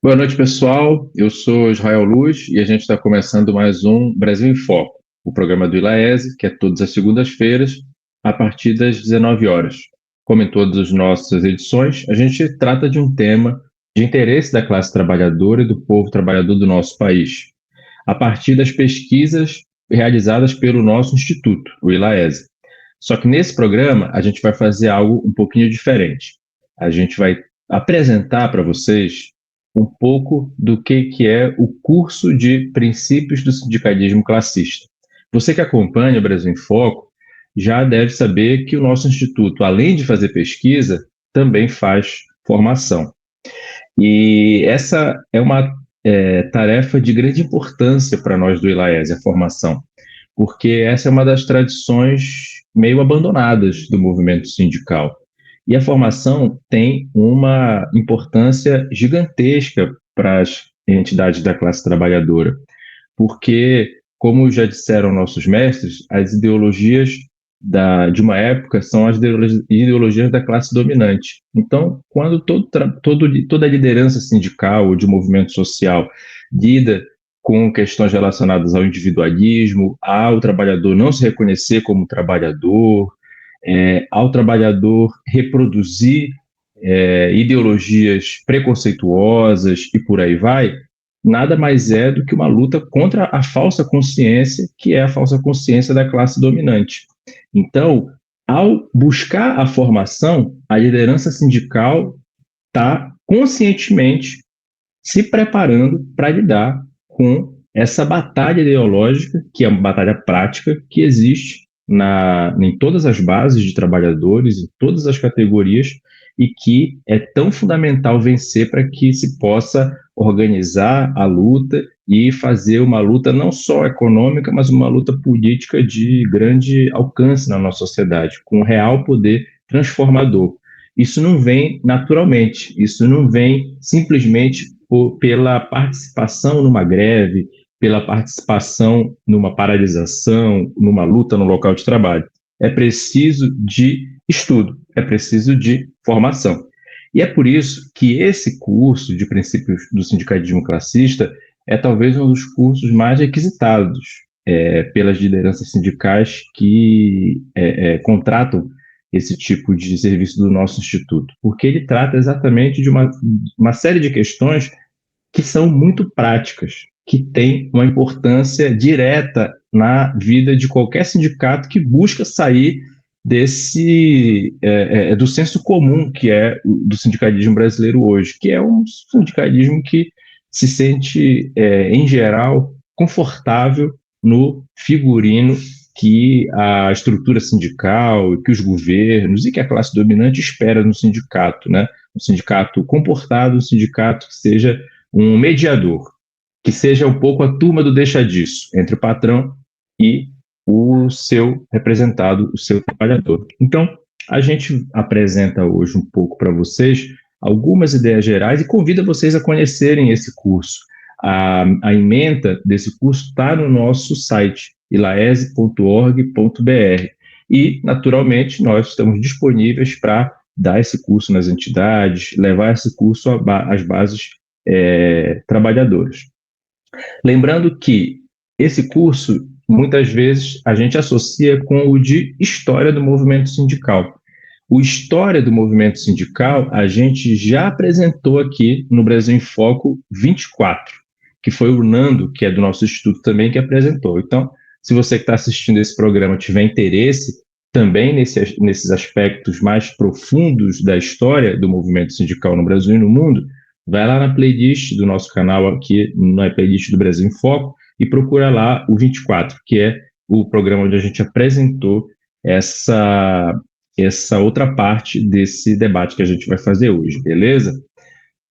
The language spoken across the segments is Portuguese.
Boa noite, pessoal. Eu sou Israel Luz e a gente está começando mais um Brasil em Foco, o programa do ILAESE, que é todas as segundas-feiras, a partir das 19 horas. Como em todas as nossas edições, a gente trata de um tema de interesse da classe trabalhadora e do povo trabalhador do nosso país, a partir das pesquisas realizadas pelo nosso instituto, o ILAESE. Só que nesse programa, a gente vai fazer algo um pouquinho diferente. A gente vai apresentar para vocês um pouco do que é o curso de Princípios do Sindicalismo Classista. Você que acompanha o Brasil em Foco já deve saber que o nosso instituto, além de fazer pesquisa, também faz formação. E essa é uma tarefa de grande importância para nós do ILAESE, a formação, porque essa é uma das tradições meio abandonadas do movimento sindical. E a formação tem uma importância gigantesca para as entidades da classe trabalhadora, porque, como já disseram nossos mestres, as ideologias de uma época são as ideologias da classe dominante. Então, quando toda a liderança sindical ou de movimento social lida com questões relacionadas ao individualismo, ao trabalhador não se reconhecer como trabalhador, ao trabalhador reproduzir ideologias preconceituosas e por aí vai, nada mais é do que uma luta contra a falsa consciência, que é a falsa consciência da classe dominante. Então, ao buscar a formação, a liderança sindical está conscientemente se preparando para lidar com essa batalha ideológica, que é uma batalha prática, que existe em todas as bases de trabalhadores, em todas as categorias, e que é tão fundamental vencer para que se possa organizar a luta e fazer uma luta não só econômica, mas uma luta política de grande alcance na nossa sociedade, com real poder transformador. Isso não vem naturalmente, isso não vem simplesmente pela participação numa greve, pela participação numa paralisação, numa luta no local de trabalho. É preciso de estudo, é preciso de formação. E é por isso que esse curso de princípios do sindicalismo classista é talvez um dos cursos mais requisitados pelas lideranças sindicais que contratam esse tipo de serviço do nosso instituto, porque ele trata exatamente de uma série de questões que são muito práticas, que têm uma importância direta na vida de qualquer sindicato que busca sair do senso comum que é do sindicalismo brasileiro hoje, que é um sindicalismo que se sente, em geral, confortável no figurino que a estrutura sindical, que os governos e que a classe dominante espera no sindicato, né? Um sindicato comportado, um sindicato que seja um mediador, que seja um pouco a turma do deixa disso, entre o patrão e o seu representado, o seu trabalhador. Então, a gente apresenta hoje um pouco para vocês algumas ideias gerais e convida vocês a conhecerem esse curso. A ementa desse curso está no nosso site, ilaese.org.br. E, naturalmente, nós estamos disponíveis para dar esse curso nas entidades, levar esse curso às bases trabalhadoras. Lembrando que esse curso, muitas vezes, a gente associa com o de História do Movimento Sindical. O História do Movimento Sindical, a gente já apresentou aqui no Brasil em Foco 24, que foi o Nando, que é do nosso instituto também, que apresentou. Então, se você que está assistindo esse programa tiver interesse também nesses aspectos mais profundos da história do movimento sindical no Brasil e no mundo, vai lá na playlist do nosso canal aqui, na playlist do Brasil em Foco, e procura lá o 24, que é o programa onde a gente apresentou essa outra parte desse debate que a gente vai fazer hoje, beleza?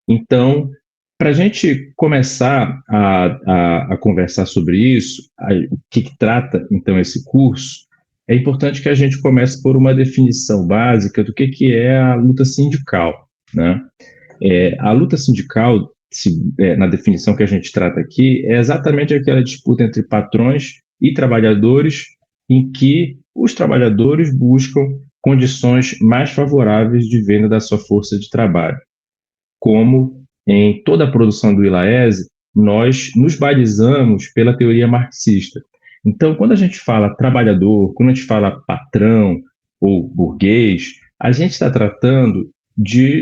Então, para a gente começar a conversar sobre isso, o que trata então esse curso, é importante que a gente comece por uma definição básica do que é a luta sindical, né? A luta sindical, na definição que a gente trata aqui, é exatamente aquela disputa entre patrões e trabalhadores em que os trabalhadores buscam condições mais favoráveis de venda da sua força de trabalho, como em toda a produção do ILAESE, nós nos balizamos pela teoria marxista. Então, quando a gente fala trabalhador, quando a gente fala patrão ou burguês, a gente está tratando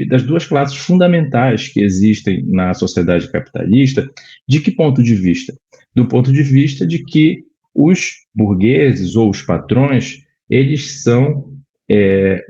das duas classes fundamentais que existem na sociedade capitalista. De que ponto de vista? Do ponto de vista de que os burgueses ou os patrões, eles são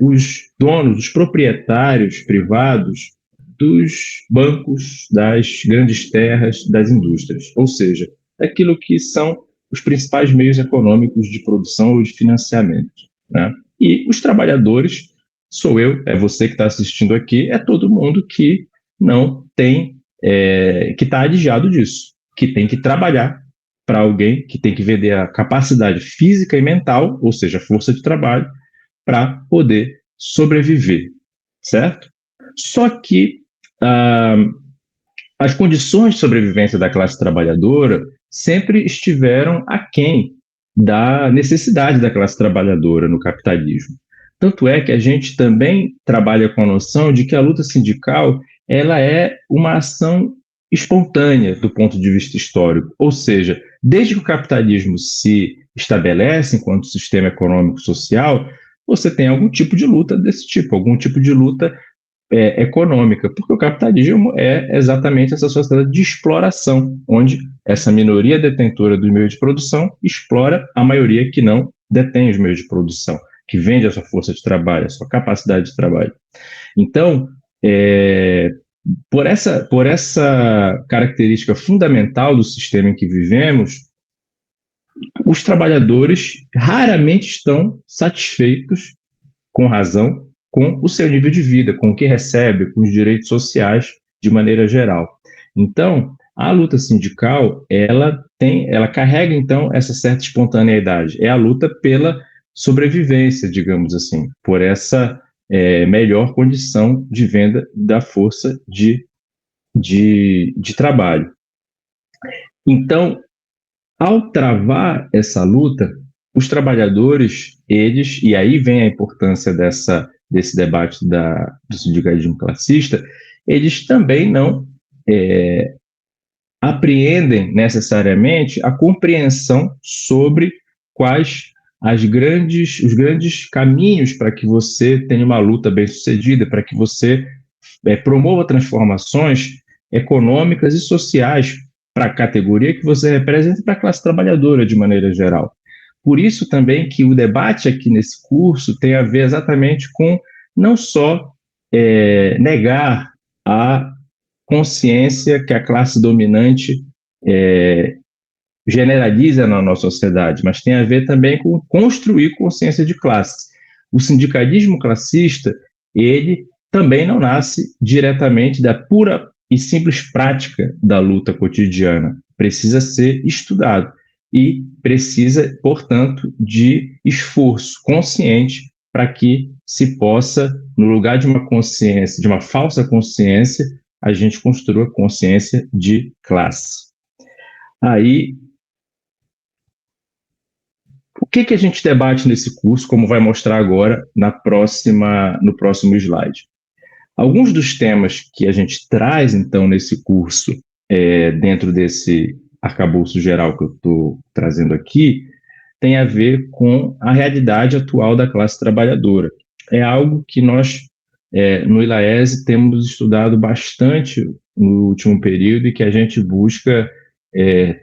os donos, os proprietários privados dos bancos, das grandes terras, das indústrias, ou seja, daquilo que são os principais meios econômicos de produção ou de financiamento, né? E os trabalhadores, sou eu, é você que está assistindo aqui, é todo mundo que não tem, que está adijado disso, que tem que trabalhar para alguém, que tem que vender a capacidade física e mental, ou seja, a força de trabalho, para poder sobreviver, certo? Só que as condições de sobrevivência da classe trabalhadora sempre estiveram aquém da necessidade da classe trabalhadora no capitalismo. Tanto é que a gente também trabalha com a noção de que a luta sindical ela é uma ação espontânea do ponto de vista histórico, ou seja, desde que o capitalismo se estabelece enquanto sistema econômico social, você tem algum tipo de luta desse tipo, algum tipo de luta econômica, porque o capitalismo é exatamente essa sociedade de exploração, onde essa minoria detentora dos meios de produção explora a maioria que não detém os meios de produção, que vende a sua força de trabalho, a sua capacidade de trabalho. Então, por essa característica fundamental do sistema em que vivemos, os trabalhadores raramente estão satisfeitos, com razão, com o seu nível de vida, com o que recebe, com os direitos sociais de maneira geral. Então, a luta sindical, ela carrega, então, essa certa espontaneidade. É a luta pela sobrevivência, digamos assim, por essa melhor condição de venda da força de trabalho. Então, ao travar essa luta, os trabalhadores, eles, e aí vem a importância desse debate do sindicalismo classista, eles também não apreendem necessariamente a compreensão sobre quais os grandes caminhos para que você tenha uma luta bem-sucedida, para que você promova transformações econômicas e sociais para a categoria que você representa e para a classe trabalhadora de maneira geral. Por isso também que o debate aqui nesse curso tem a ver exatamente com não só negar a consciência que a classe dominante generaliza na nossa sociedade, mas tem a ver também com construir consciência de classes. O sindicalismo classista, ele também não nasce diretamente da pura e simples prática da luta cotidiana. Precisa ser estudado e precisa, portanto, de esforço consciente para que se possa, no lugar de uma consciência, de uma falsa consciência, a gente construa consciência de classe. Aí, o que a gente debate nesse curso, como vai mostrar agora no próximo slide? Alguns dos temas que a gente traz, então, nesse curso, dentro desse arcabouço geral que eu estou trazendo aqui, tem a ver com a realidade atual da classe trabalhadora. É algo que nós, no ILAESE, temos estudado bastante no último período e que a gente busca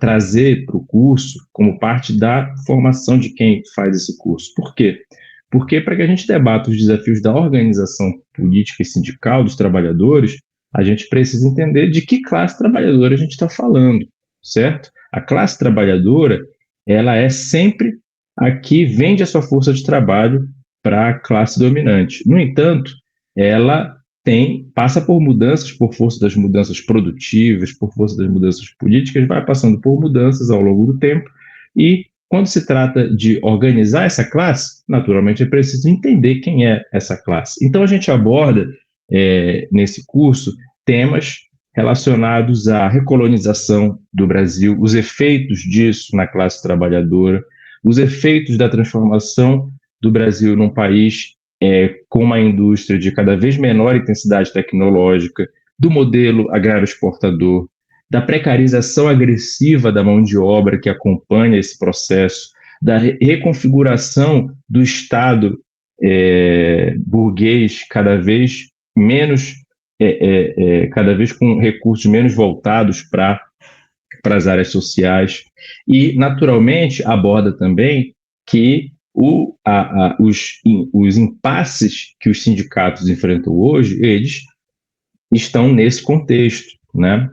trazer para o curso como parte da formação de quem faz esse curso. Por quê? Porque para que a gente debata os desafios da organização política e sindical dos trabalhadores, a gente precisa entender de que classe trabalhadora a gente está falando, certo? A classe trabalhadora, ela é sempre a que vende a sua força de trabalho para a classe dominante. No entanto, ela passa por mudanças, por força das mudanças produtivas, por força das mudanças políticas, vai passando por mudanças ao longo do tempo e quando se trata de organizar essa classe, naturalmente é preciso entender quem é essa classe. Então a gente aborda nesse curso temas relacionados à recolonização do Brasil, os efeitos disso na classe trabalhadora, os efeitos da transformação do Brasil num país com uma indústria de cada vez menor intensidade tecnológica, do modelo agrário exportador, da precarização agressiva da mão de obra que acompanha esse processo, da reconfiguração do Estado burguês cada vez menos, cada vez com recursos menos voltados para as áreas sociais. E, naturalmente, aborda também que os impasses que os sindicatos enfrentam hoje, eles estão nesse contexto, né?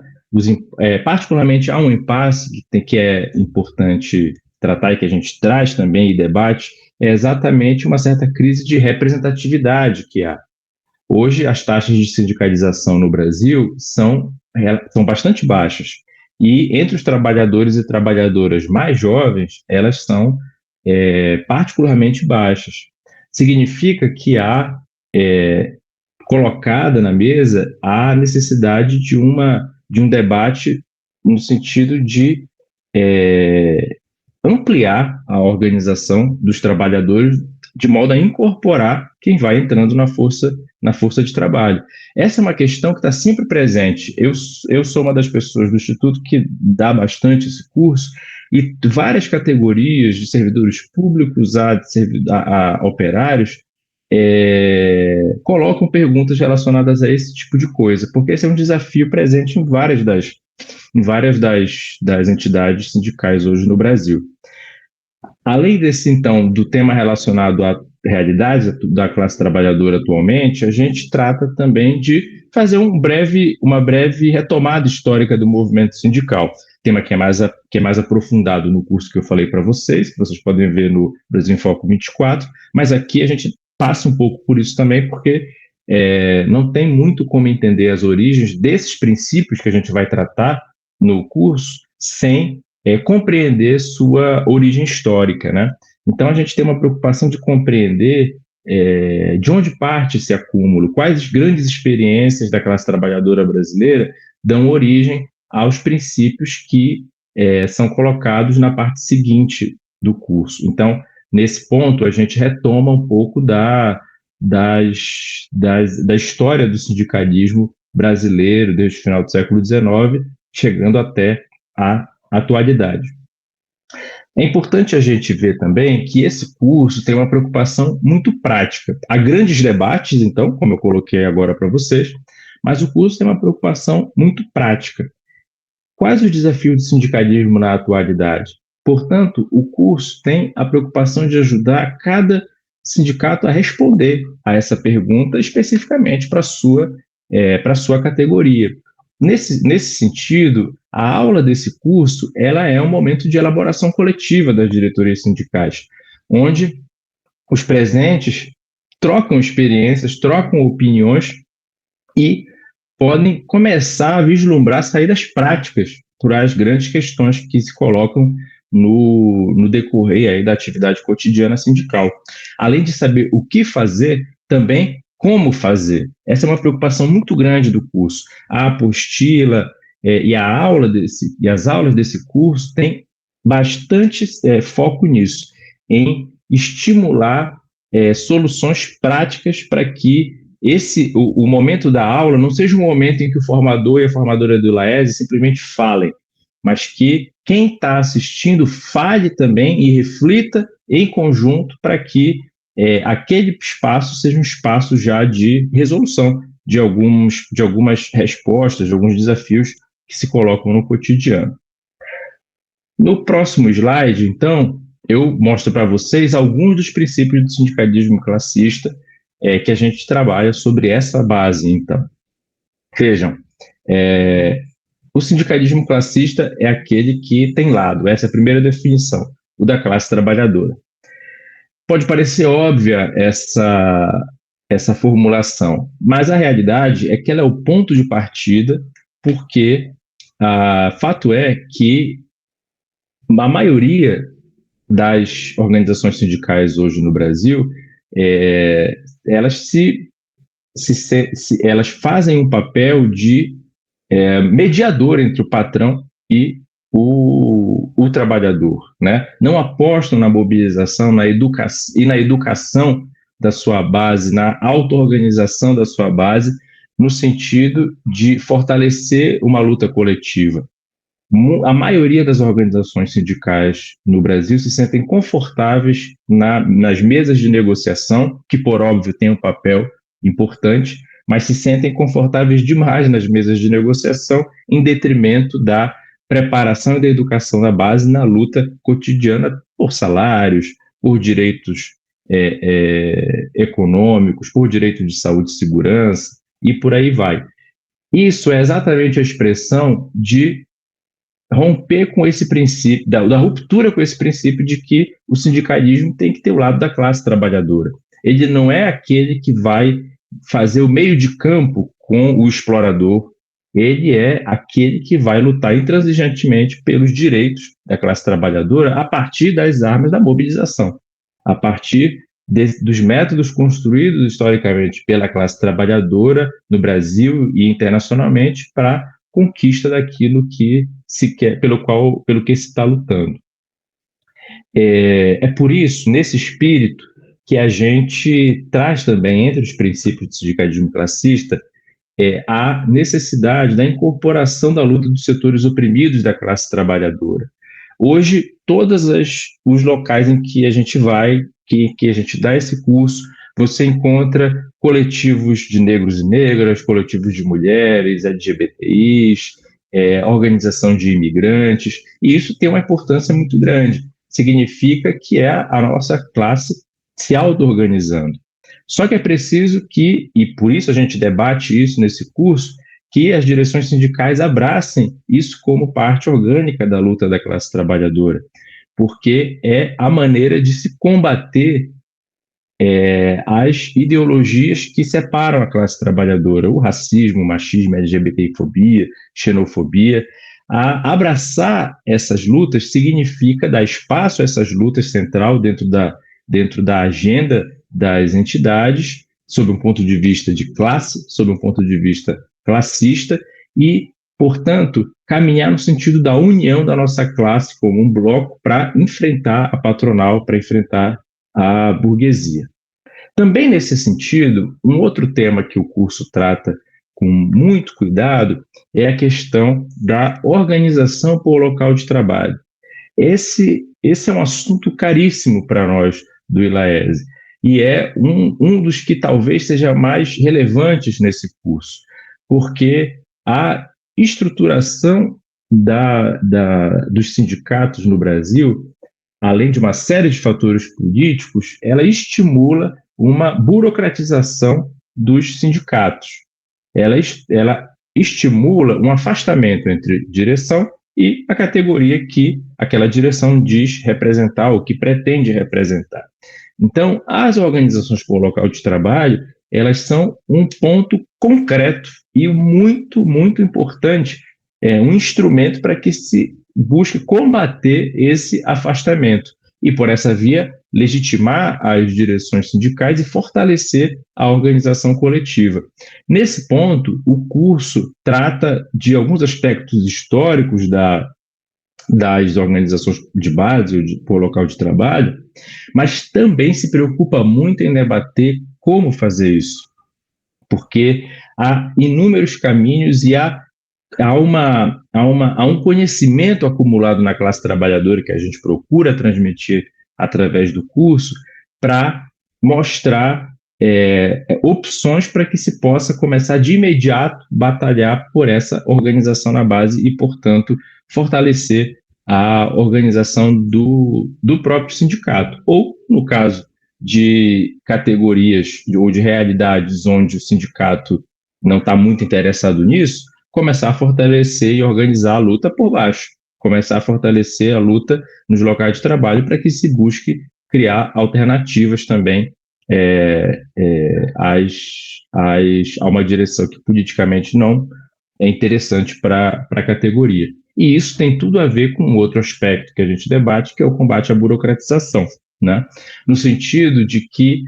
Particularmente, há um impasse que é importante tratar e que a gente traz também e debate, é exatamente uma certa crise de representatividade que há. Hoje, as taxas de sindicalização no Brasil são bastante baixas. E entre os trabalhadores e trabalhadoras mais jovens, elas são particularmente baixas. Significa que há colocada na mesa a necessidade de um debate no sentido de ampliar a organização dos trabalhadores de modo a incorporar quem vai entrando na força de trabalho. Essa é uma questão que está sempre presente. Eu sou uma das pessoas do Instituto que dá bastante esse curso, e várias categorias, de servidores públicos a operários, colocam perguntas relacionadas a esse tipo de coisa, porque esse é um desafio presente em várias das entidades sindicais hoje no Brasil. Além do tema relacionado à realidade da classe trabalhadora atualmente, a gente trata também de fazer uma breve retomada histórica do movimento sindical, tema que é mais aprofundado no curso que eu falei para vocês, que vocês podem ver no Brasil em Foco 24, mas aqui a gente passa um pouco por isso também, porque não tem muito como entender as origens desses princípios que a gente vai tratar no curso sem compreender sua origem histórica, né? Então, a gente tem uma preocupação de compreender de onde parte esse acúmulo, quais grandes experiências da classe trabalhadora brasileira dão origem aos princípios que são colocados na parte seguinte do curso. Então, nesse ponto, a gente retoma um pouco da história do sindicalismo brasileiro desde o final do século XIX, chegando até a atualidade. É importante a gente ver também que esse curso tem uma preocupação muito prática. Há grandes debates, então, como eu coloquei agora para vocês, mas o curso tem uma preocupação muito prática. Quais os desafios do sindicalismo na atualidade? Portanto, o curso tem a preocupação de ajudar cada sindicato a responder a essa pergunta especificamente para a sua categoria. Nesse sentido, a aula desse curso ela é um momento de elaboração coletiva das diretorias sindicais, onde os presentes trocam experiências, trocam opiniões e podem começar a vislumbrar saídas práticas para as grandes questões que se colocam no decorrer aí da atividade cotidiana sindical. Além de saber o que fazer, também como fazer. Essa é uma preocupação muito grande do curso. A apostila e as aulas desse curso têm bastante foco nisso, em estimular soluções práticas para que o momento da aula não seja um momento em que o formador e a formadora do ILAESE simplesmente falem, mas que quem está assistindo fale também e reflita em conjunto para que aquele espaço seja um espaço já de resolução de algumas respostas, de alguns desafios que se colocam no cotidiano. No próximo slide, então, eu mostro para vocês alguns dos princípios do sindicalismo classista que a gente trabalha sobre essa base, então. Vejam, o sindicalismo classista é aquele que tem lado, essa é a primeira definição, o da classe trabalhadora. Pode parecer óbvia essa formulação, mas a realidade é que ela é o ponto de partida, porque fato é que a maioria das organizações sindicais hoje no Brasil, elas fazem um papel de mediador entre o patrão e o trabalhador, né? Não apostam na mobilização, na educação da sua base, na auto-organização da sua base, no sentido de fortalecer uma luta coletiva. A maioria das organizações sindicais no Brasil se sentem confortáveis nas mesas de negociação, que, por óbvio, tem um papel importante, mas se sentem confortáveis demais nas mesas de negociação, em detrimento da preparação e da educação da base na luta cotidiana por salários, por direitos econômicos, por direito de saúde e segurança, e por aí vai. Isso é exatamente a expressão de romper com esse princípio, da ruptura com esse princípio de que o sindicalismo tem que ter o lado da classe trabalhadora. Ele não é aquele que vai fazer o meio de campo com o explorador, ele é aquele que vai lutar intransigentemente pelos direitos da classe trabalhadora a partir das armas da mobilização, a partir dos métodos construídos historicamente pela classe trabalhadora no Brasil e internacionalmente para conquista daquilo que se quer, pelo que se está lutando. É por isso, nesse espírito, que a gente traz também, entre os princípios do sindicalismo classista, a necessidade da incorporação da luta dos setores oprimidos da classe trabalhadora. Hoje, todos os locais em que a gente vai, que a gente dá esse curso, você encontra coletivos de negros e negras, coletivos de mulheres, LGBTIs, organização de imigrantes, e isso tem uma importância muito grande. Significa que é a nossa classe se auto-organizando. Só que é preciso que, e por isso a gente debate isso nesse curso, que as direções sindicais abracem isso como parte orgânica da luta da classe trabalhadora, porque é a maneira de se combater as ideologias que separam a classe trabalhadora, o racismo, o machismo, a LGBTfobia, xenofobia. Abraçar essas lutas significa dar espaço a essas lutas central dentro da agenda das entidades, sob um ponto de vista de classe, sob um ponto de vista classista, e, portanto, caminhar no sentido da união da nossa classe como um bloco para enfrentar a patronal, para enfrentar a burguesia. Também nesse sentido, um outro tema que o curso trata com muito cuidado é a questão da organização por local de trabalho. Esse é um assunto caríssimo para nós do ILAESE, e é um dos que talvez seja mais relevantes nesse curso, porque a estruturação dos sindicatos no Brasil, além de uma série de fatores políticos, ela estimula uma burocratização dos sindicatos. Ela estimula um afastamento entre direção e a categoria que aquela direção diz representar ou que pretende representar. Então, as organizações por local de trabalho, elas são um ponto concreto e muito, muito importante, um instrumento para que se busque combater esse afastamento e, por essa via, legitimar as direções sindicais e fortalecer a organização coletiva. Nesse ponto, o curso trata de alguns aspectos históricos das organizações de base por local de trabalho, mas também se preocupa muito em debater como fazer isso, porque há inúmeros caminhos e há um conhecimento acumulado na classe trabalhadora que a gente procura transmitir através do curso para mostrar opções para que se possa começar de imediato batalhar por essa organização na base e, portanto, fortalecer a organização do próprio sindicato. Ou, no caso de categorias ou de realidades onde o sindicato não está muito interessado nisso, começar a fortalecer e organizar a luta por baixo, começar a fortalecer a luta nos locais de trabalho para que se busque criar alternativas também a uma direção que politicamente não é interessante para a categoria. E isso tem tudo a ver com outro aspecto que a gente debate, que é o combate à burocratização, né? No sentido de que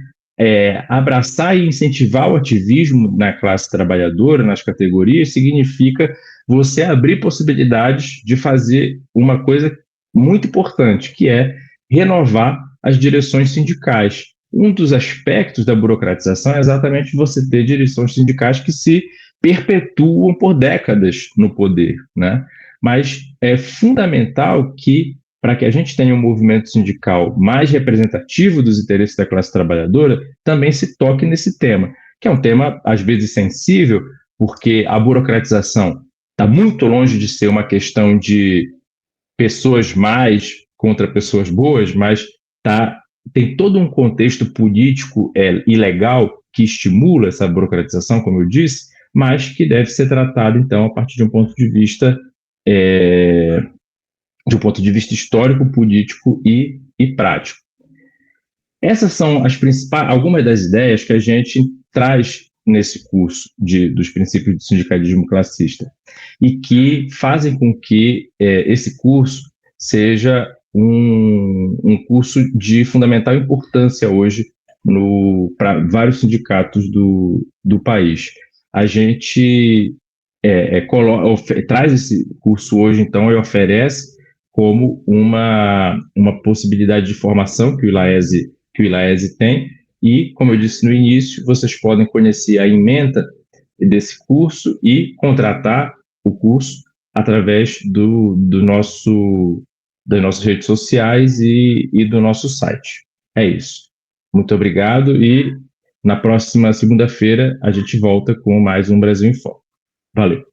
abraçar e incentivar o ativismo na classe trabalhadora, nas categorias, significa você abrir possibilidades de fazer uma coisa muito importante, que é renovar as direções sindicais. Um dos aspectos da burocratização é exatamente você ter direções sindicais que se perpetuam por décadas no poder, né? Mas é fundamental que, para que a gente tenha um movimento sindical mais representativo dos interesses da classe trabalhadora, também se toque nesse tema, que é um tema, às vezes, sensível, porque a burocratização está muito longe de ser uma questão de pessoas más contra pessoas boas, mas tem todo um contexto político e legal que estimula essa burocratização, como eu disse, mas que deve ser tratado, então, a partir de um ponto de vista histórico, político e prático. Essas são as principais, algumas das ideias que a gente traz nesse curso dos princípios do sindicalismo classista e que fazem com que esse curso seja um curso de fundamental importância hoje para vários sindicatos do país. A gente traz esse curso hoje, então, e oferece como uma possibilidade de formação que o ILAESE tem, e, como eu disse no início, vocês podem conhecer a ementa desse curso e contratar o curso através das nossas redes sociais e do nosso site. É isso. Muito obrigado e na próxima segunda-feira a gente volta com mais um Brasil em Foco. Valeu!